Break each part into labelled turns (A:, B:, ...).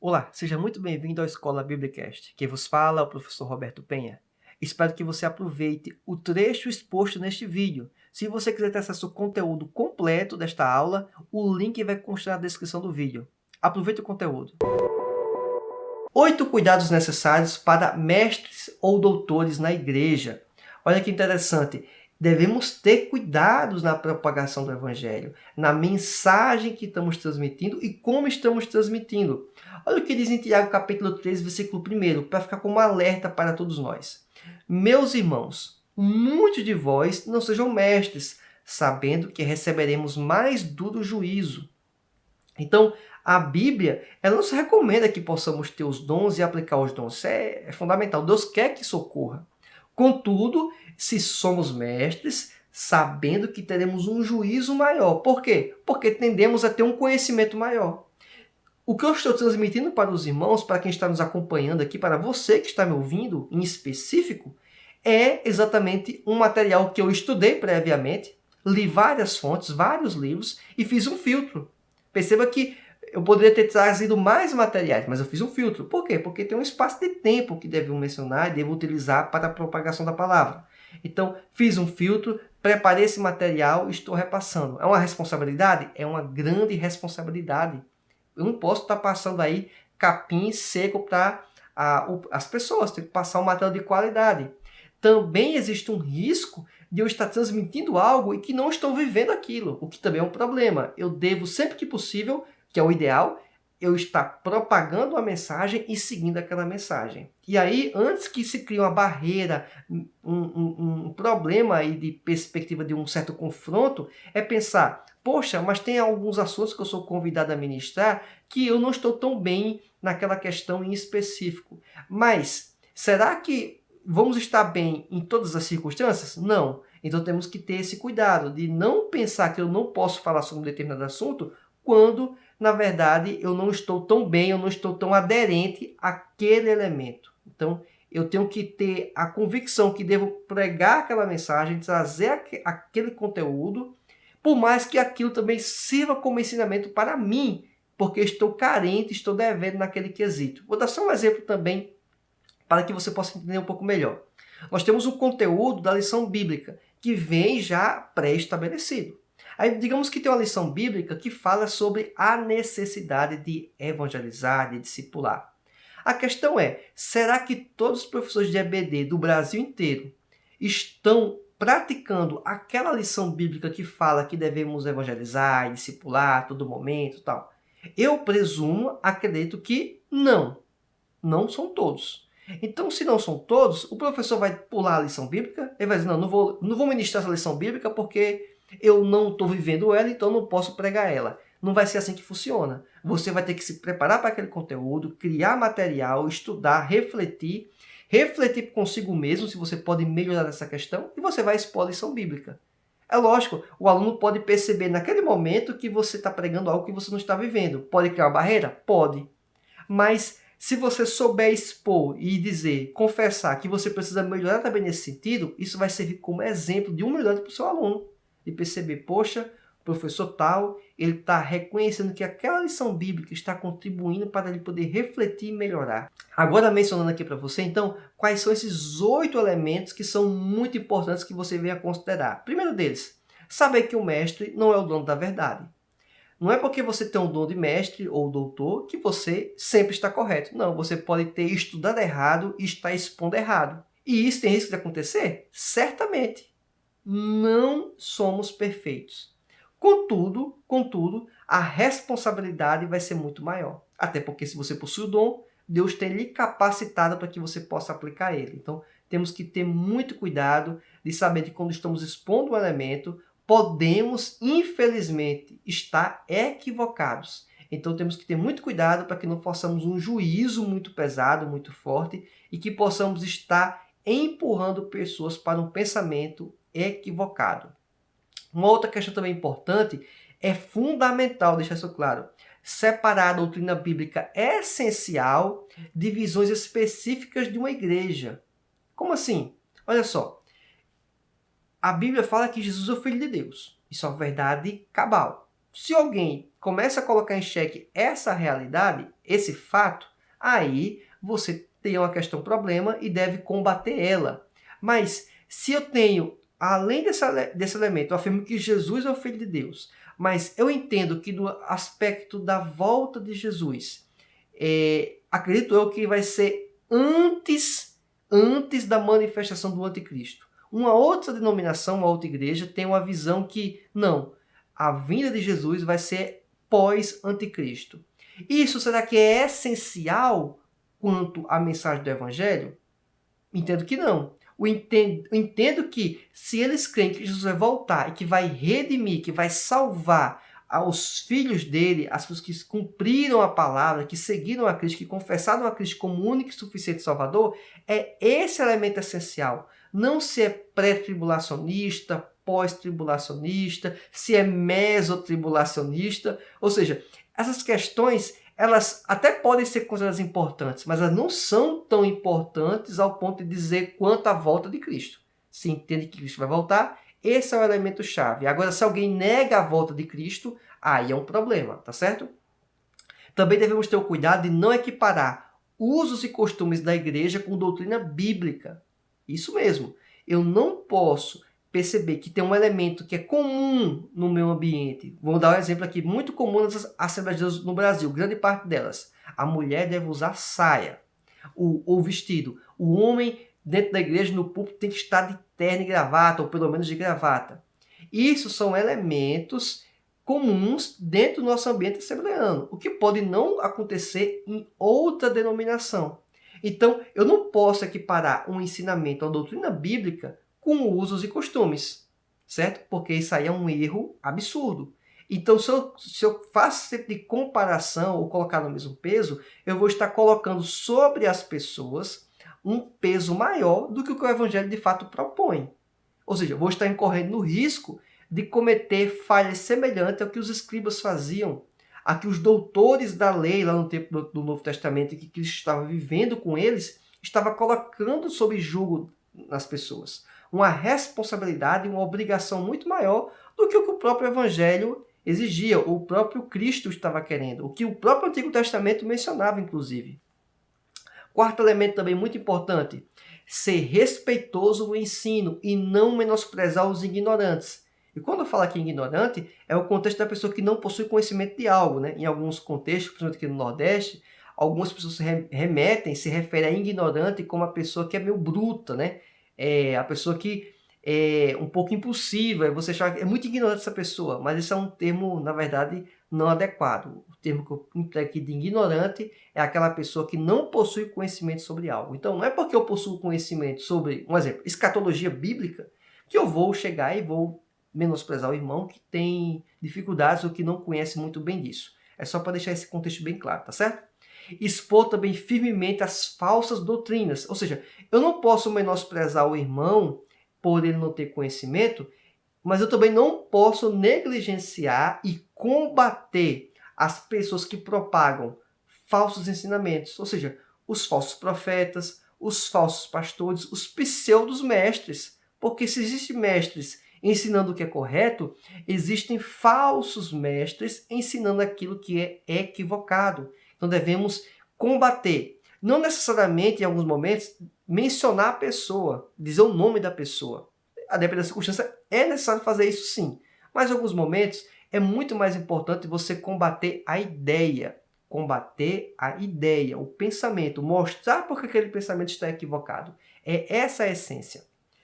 A: Olá, seja muito bem-vindo à Escola Biblicast. Quem vos fala é o professor Roberto Penha. Espero que você aproveite o trecho exposto neste vídeo. Se você quiser ter acesso ao conteúdo completo desta aula, o link vai constar na descrição do vídeo. Aproveite o conteúdo. 8 cuidados necessários para mestres ou doutores na igreja. Olha que interessante. Devemos ter cuidados na propagação do Evangelho, na mensagem que estamos transmitindo e como estamos transmitindo. Olha o que diz em Tiago capítulo 3, versículo 1, para ficar como um alerta para todos nós. Meus irmãos, muitos de vós não sejam mestres, sabendo que receberemos mais duro juízo. Então, a Bíblia, ela nos recomenda que possamos ter os dons e aplicar os dons. Isso é fundamental. Deus quer que isso ocorra. Contudo, se somos mestres, sabendo que teremos um juízo maior. Por quê? Porque tendemos a ter um conhecimento maior. O que eu estou transmitindo para os irmãos, para quem está nos acompanhando aqui, para você que está me ouvindo em específico, é exatamente um material que eu estudei previamente, li várias fontes, vários livros e fiz um filtro. Perceba que eu poderia ter trazido mais materiais, mas eu fiz um filtro. Por quê? Porque tem um espaço de tempo que devo mencionar e devo utilizar para a propagação da palavra. Então, fiz um filtro, preparei esse material e estou repassando. É uma responsabilidade? É uma grande responsabilidade. Eu não posso estar passando aí capim seco para as pessoas. Tenho que passar um material de qualidade. Também existe um risco de eu estar transmitindo algo e que não estou vivendo aquilo, o que também é um problema. Eu devo, sempre que possível, que é o ideal, eu estar propagando a mensagem e seguindo aquela mensagem. E aí, antes que se crie uma barreira, um problema aí de perspectiva de um certo confronto, é pensar, poxa, mas tem alguns assuntos que eu sou convidado a ministrar que eu não estou tão bem naquela questão em específico. Mas, será que vamos estar bem em todas as circunstâncias? Não. Então temos que ter esse cuidado de não pensar que eu não posso falar sobre um determinado assunto quando, na verdade, eu não estou tão bem, eu não estou tão aderente àquele elemento. Então, eu tenho que ter a convicção que devo pregar aquela mensagem, trazer aquele conteúdo, por mais que aquilo também sirva como ensinamento para mim, porque estou carente, estou devendo naquele quesito. Vou dar só um exemplo também para que você possa entender um pouco melhor. Nós temos um conteúdo da lição bíblica que vem já pré-estabelecido. Aí, digamos que tem uma lição bíblica que fala sobre a necessidade de evangelizar, de discipular. A questão é, será que todos os professores de EBD do Brasil inteiro estão praticando aquela lição bíblica que fala que devemos evangelizar, discipular a todo momento e tal? Eu presumo, acredito que não. Não são todos. Então, se não são todos, o professor vai pular a lição bíblica, ele vai dizer, não vou ministrar essa lição bíblica porque eu não estou vivendo ela, então não posso pregar ela. Não vai ser assim que funciona. Você vai ter que se preparar para aquele conteúdo, criar material, estudar, refletir consigo mesmo se você pode melhorar nessa questão e você vai expor a lição bíblica. É lógico, o aluno pode perceber naquele momento que você está pregando algo que você não está vivendo. Pode criar uma barreira? Pode. Mas se você souber expor e dizer, confessar que você precisa melhorar também nesse sentido, isso vai servir como exemplo de humildade para o seu aluno. De perceber, poxa, o professor tal, ele está reconhecendo que aquela lição bíblica está contribuindo para ele poder refletir e melhorar. Agora, mencionando aqui para você, então, quais são esses 8 elementos que são muito importantes que você venha considerar. Primeiro deles, saber que o mestre não é o dono da verdade. Não é porque você tem um dom de mestre ou doutor que você sempre está correto. Não, você pode ter estudado errado e estar expondo errado. E isso tem risco de acontecer? Certamente. Não somos perfeitos. Contudo, a responsabilidade vai ser muito maior. Até porque se você possui o dom, Deus tem lhe capacitado para que você possa aplicar ele. Então, temos que ter muito cuidado de saber que quando estamos expondo um elemento, podemos, infelizmente, estar equivocados. Então, temos que ter muito cuidado para que não façamos um juízo muito pesado, muito forte, e que possamos estar empurrando pessoas para um pensamento equivocado. Uma outra questão também importante, é fundamental deixar isso claro, separar a doutrina bíblica essencial de visões específicas de uma igreja. Como assim? Olha só, a Bíblia fala que Jesus é o Filho de Deus. Isso é uma verdade cabal. se alguém começa a colocar em xeque essa realidade, esse fato, aí você tem uma questão problema e deve combater ela. Mas se eu tenho, além desse elemento, eu afirmo que Jesus é o Filho de Deus, mas eu entendo que do aspecto da volta de Jesus, acredito eu que vai ser antes da manifestação do anticristo. Uma outra denominação, uma outra igreja, tem uma visão que, não, a vinda de Jesus vai ser pós-anticristo. Isso será que é essencial quanto à mensagem do Evangelho? Entendo que não. Entendo que se eles creem que Jesus vai voltar e que vai redimir, que vai salvar aos filhos dele, as pessoas que cumpriram a palavra, que seguiram a Cristo, que confessaram a Cristo como único e suficiente Salvador, é esse elemento essencial. Não se é pré-tribulacionista, pós-tribulacionista, se é mesotribulacionista, ou seja, essas questões elas até podem ser consideradas importantes, mas elas não são tão importantes ao ponto de dizer quanto à volta de Cristo. Se entende que Cristo vai voltar, esse é o elemento chave. Agora, se alguém nega a volta de Cristo, aí é um problema, tá certo? Também devemos ter o cuidado de não equiparar usos e costumes da igreja com doutrina bíblica. Isso mesmo. Eu não posso perceber que tem um elemento que é comum no meu ambiente. Vou dar um exemplo aqui, muito comum nas Assembleias de Deus no Brasil, grande parte delas. A mulher deve usar saia ou vestido. O homem dentro da igreja, no púlpito, tem que estar de terno e gravata, ou pelo menos de gravata. Isso são elementos comuns dentro do nosso ambiente assembleano, o que pode não acontecer em outra denominação. Então, eu não posso equiparar um ensinamento à doutrina bíblica com usos e costumes, certo? Porque isso aí é um erro absurdo. Então, se eu faço esse tipo de comparação ou colocar no mesmo peso, eu vou estar colocando sobre as pessoas um peso maior do que o Evangelho de fato propõe. Ou seja, eu vou estar incorrendo no risco de cometer falhas semelhantes ao que os escribas faziam, a que os doutores da lei, lá no tempo do Novo Testamento, que Cristo estava vivendo com eles, estava colocando sob julgo nas pessoas. Uma responsabilidade, uma obrigação muito maior do que o próprio Evangelho exigia, ou o próprio Cristo estava querendo, o que o próprio Antigo Testamento mencionava, inclusive. Quarto elemento também muito importante, ser respeitoso no ensino e não menosprezar os ignorantes. E quando eu falo aqui ignorante, é o contexto da pessoa que não possui conhecimento de algo, né? Em alguns contextos, principalmente aqui no Nordeste, algumas pessoas se referem a ignorante como a pessoa que é meio bruta, né? A pessoa que é um pouco impulsiva, você acha que é muito ignorante essa pessoa, mas esse é um termo, na verdade, não adequado. O termo que eu emprego aqui de ignorante é aquela pessoa que não possui conhecimento sobre algo. Então, não é porque eu possuo conhecimento sobre, um exemplo, escatologia bíblica, que eu vou chegar e vou menosprezar o irmão que tem dificuldades ou que não conhece muito bem disso. É só para deixar esse contexto bem claro, tá certo? Expor também firmemente as falsas doutrinas. Ou seja, eu não posso menosprezar o irmão por ele não ter conhecimento, mas eu também não posso negligenciar e combater as pessoas que propagam falsos ensinamentos. Ou seja, os falsos profetas, os falsos pastores, os pseudos mestres. Porque se existem mestres ensinando o que é correto, existem falsos mestres ensinando aquilo que é equivocado. Então devemos combater. Não necessariamente, em alguns momentos, mencionar a pessoa, dizer o nome da pessoa. A depender da circunstância, é necessário fazer isso sim. Mas em alguns momentos, é muito mais importante você combater a ideia. Combater a ideia, o pensamento, mostrar porque aquele pensamento está equivocado. É essa a essência.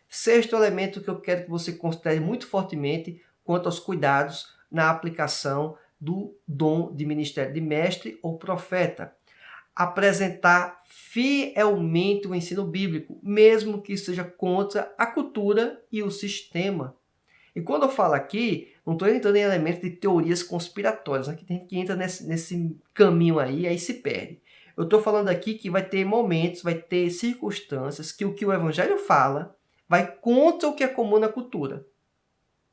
A: Sexto elemento que eu quero que você considere muito fortemente quanto aos cuidados na aplicação do dom de ministério de mestre ou profeta. Apresentar fielmente o ensino bíblico, mesmo que seja contra a cultura e o sistema. E quando eu falo aqui, não estou entrando em elementos de teorias conspiratórias, né? Que tem que entra nesse caminho aí se perde. Eu estou falando aqui que vai ter momentos, vai ter circunstâncias que o Evangelho fala vai contra o que é comum na cultura.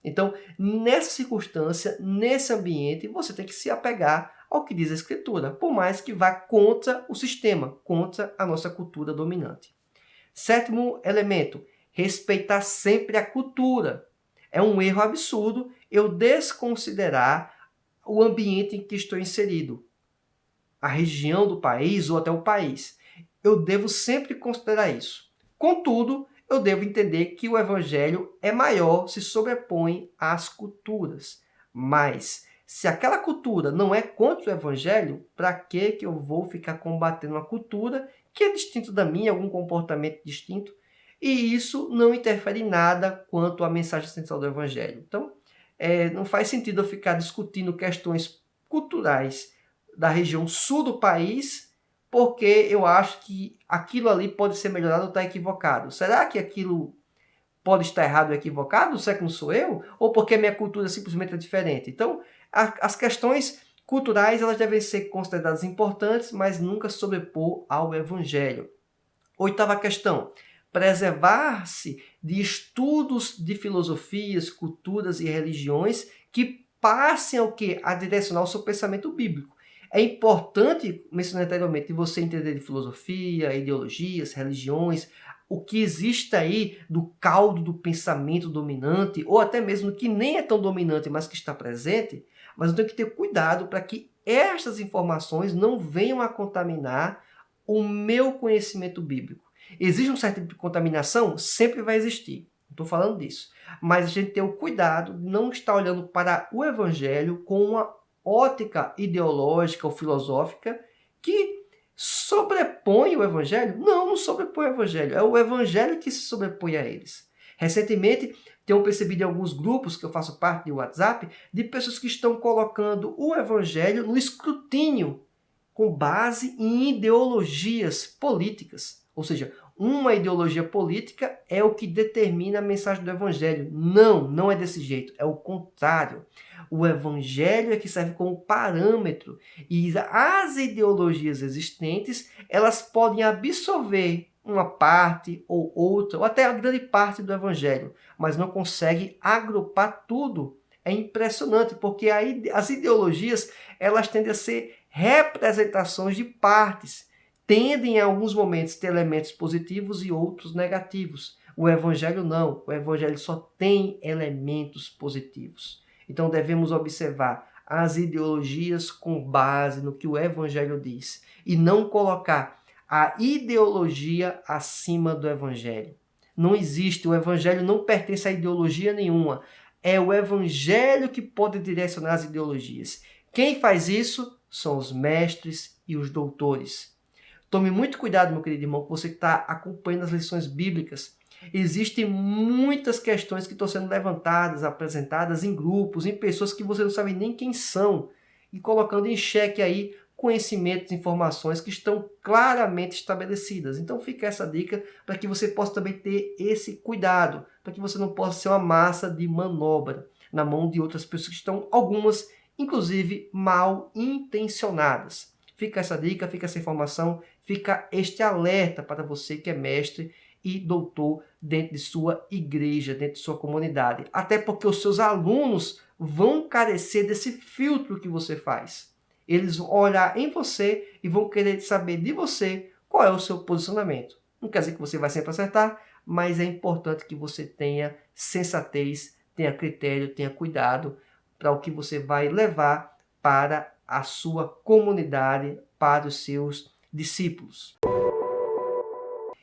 A: Então, nessa circunstância, nesse ambiente, você tem que se apegar ao que diz a Escritura, por mais que vá contra o sistema, contra a nossa cultura dominante. Sétimo elemento, respeitar sempre a cultura. É um erro absurdo eu desconsiderar o ambiente em que estou inserido, a região do país ou até o país. Eu devo sempre considerar isso. Contudo, eu devo entender que o evangelho é maior, se sobrepõe às culturas. Mas, se aquela cultura não é contra o evangelho, para que eu vou ficar combatendo uma cultura que é distinta da minha, algum comportamento distinto? E isso não interfere em nada quanto à mensagem central do evangelho. Então, não faz sentido eu ficar discutindo questões culturais da região sul do país, porque eu acho que aquilo ali pode ser melhorado ou está equivocado. Será que aquilo pode estar errado ou equivocado? Será que não sou eu? Ou porque a minha cultura simplesmente é diferente? Então, as questões culturais elas devem ser consideradas importantes, mas nunca sobrepor ao evangelho. Oitava questão. Preservar-se de estudos de filosofias, culturas e religiões que passem ao quê? A direcionar o seu pensamento bíblico. É importante, mencionei anteriormente, você entender de filosofia, ideologias, religiões, o que existe aí do caldo do pensamento dominante, ou até mesmo que nem é tão dominante, mas que está presente, mas eu tenho que ter cuidado para que estas informações não venham a contaminar o meu conhecimento bíblico. Existe um certo tipo de contaminação? Sempre vai existir. Não estou falando disso. Mas a gente tem o cuidado de não estar olhando para o evangelho com uma ótica ideológica ou filosófica que sobrepõe o evangelho? Não, não sobrepõe o evangelho. É o evangelho que se sobrepõe a eles. Recentemente, tenho percebido em alguns grupos que eu faço parte de WhatsApp, de pessoas que estão colocando o evangelho no escrutínio com base em ideologias políticas. Ou seja, uma ideologia política é o que determina a mensagem do evangelho. Não, não é desse jeito. É o contrário. O evangelho é que serve como parâmetro. E as ideologias existentes, elas podem absorver uma parte ou outra, ou até a grande parte do evangelho, mas não consegue agrupar tudo. É impressionante, porque as ideologias, elas tendem a ser representações de partes. Tendem em alguns momentos a ter elementos positivos e outros negativos. O evangelho não. O evangelho só tem elementos positivos. Então devemos observar as ideologias com base no que o evangelho diz e não colocar a ideologia acima do evangelho. Não existe, o evangelho não pertence a ideologia nenhuma. É o evangelho que pode direcionar as ideologias. Quem faz isso são os mestres e os doutores. Tome muito cuidado, meu querido irmão, que você está acompanhando as lições bíblicas. Existem muitas questões que estão sendo levantadas, apresentadas em grupos, em pessoas que você não sabe nem quem são, e colocando em xeque aí conhecimentos, informações que estão claramente estabelecidas. Então fica essa dica para que você possa também ter esse cuidado, para que você não possa ser uma massa de manobra na mão de outras pessoas que estão, algumas, inclusive, mal intencionadas. Fica essa dica, fica essa informação, fica este alerta para você que é mestre e doutor dentro de sua igreja, dentro de sua comunidade. Até porque os seus alunos vão carecer desse filtro que você faz. Eles vão olhar em você e vão querer saber de você qual é o seu posicionamento. Não quer dizer que você vai sempre acertar, mas é importante que você tenha sensatez, tenha critério, tenha cuidado para o que você vai levar para a sua comunidade, para os seus discípulos.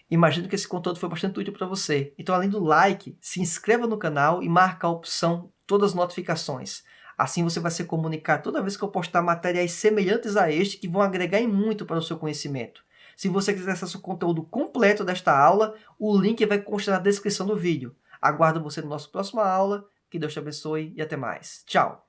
A: Imagino que esse conteúdo foi bastante útil para você. Então, além do like, se inscreva no canal e marque a opção todas as notificações. Assim você vai ser comunicado toda vez que eu postar materiais semelhantes a este que vão agregar em muito para o seu conhecimento. Se você quiser acessar o conteúdo completo desta aula, o link vai constar na descrição do vídeo. Aguardo você no nosso próxima aula. Que Deus te abençoe e até mais. Tchau!